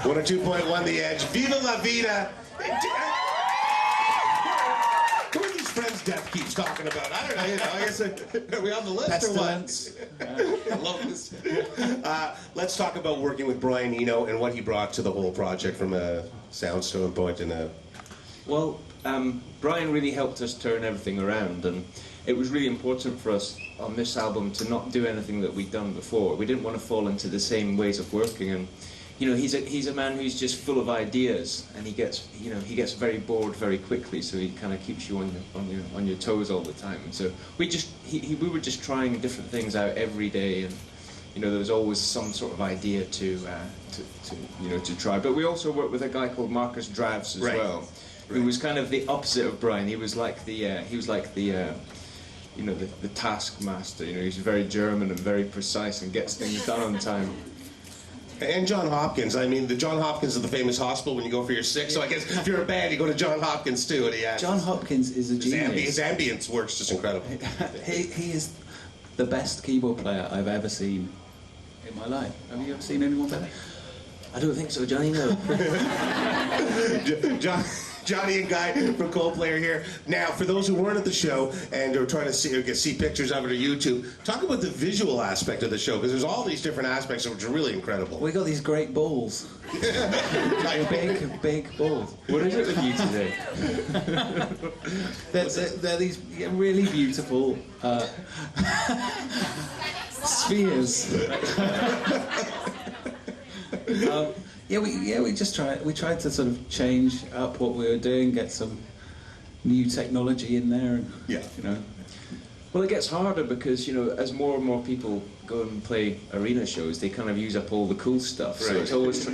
102.1 The Edge. Viva la vida. Who are these friends Death keeps talking about? I don't know, I guess, are we on the list Pestilence. or what? Locust. Let's talk about working with Brian Eno and what he brought to the whole project from a sound standpoint and a... Well, Brian really helped us turn everything around, and it was really important for us on this album to not do anything that we'd done before. We didn't want to fall into the same ways of working, and he's a man who's just full of ideas, and he gets very bored very quickly, so he kind of keeps you on your toes all the time. And so we were just trying different things out every day, and there was always some sort of idea to try. But we also worked with a guy called Marcus Draves as well, who was kind of the opposite of Brian. He was like the the taskmaster. He's very German and very precise and gets things done on time. And John Hopkins. I mean, the John Hopkins is the famous hospital when you go for your sick. So I guess if you're a band, you go to John Hopkins too. And John Hopkins is a genius. His ambience works just incredible. He is the best keyboard player I've ever seen in my life. Have you ever seen anyone better? I don't think so, Johnny. No. Johnny and Guy from Coldplay are here. Now, for those who weren't at the show and are trying to see pictures of it on YouTube, talk about the visual aspect of the show, because there's all these different aspects which are really incredible. We got these great balls. big balls. What is it with you today? They're these really beautiful spheres. We tried to sort of change up what we were doing, get some new technology in there, and Well, it gets harder because as more and more people go and play arena shows, they kind of use up all the cool stuff. So it's always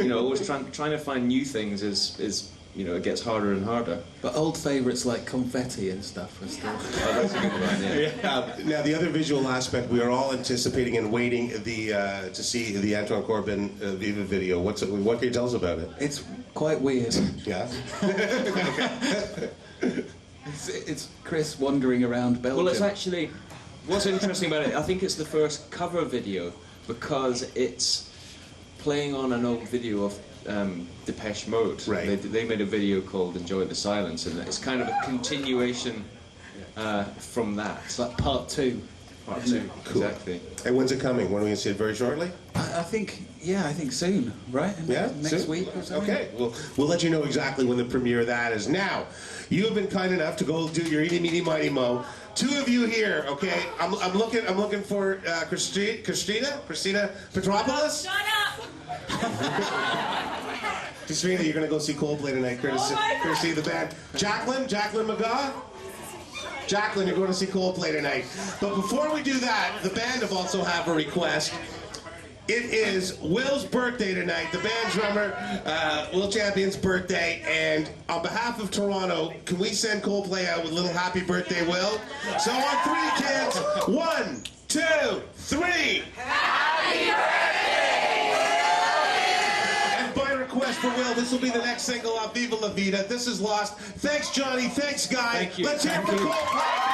trying to find new things is it gets harder and harder. But old favourites like confetti and stuff are still... Oh, that's a good one, yeah. Now, the other visual aspect, we are all anticipating and waiting to see the Antoine Corbin Viva video. What can you tell us about it? It's quite weird. Yeah? It's Chris wandering around Belgium. Well, it's actually... What's interesting about it, I think it's the first cover video because it's playing on an old video of Depeche Mode. Right. They made a video called Enjoy the Silence, and it's kind of a continuation from that. It's like part two. Part two, cool. Exactly. And when's it coming? When are we going to see it? Very shortly? I think soon, right? Yeah, next soon? week or something. Okay, we'll let you know exactly when the premiere of that is. Now, you have been kind enough to go do your Eeny, Meeny, Miny, Mo. Two of you here, okay? I'm looking for Christina Petropoulos. Shut up! Christina, you're gonna go see Coldplay tonight, courtesy of the band. Jacqueline McGaw. Jacqueline, you're going to see Coldplay tonight. But before we do that, the band have also have a request. It is Will's birthday tonight, the band drummer, Will Champion's birthday, and on behalf of Toronto, can we send Coldplay out with a little happy birthday, Will? So on three, kids, 1, 2, 3. Happy birthday! And by request for Will, this will be the next single on Viva La Vida. This is Lost. Thanks, Johnny. Thanks, Guy. Thank you. Let's hear it for Coldplay.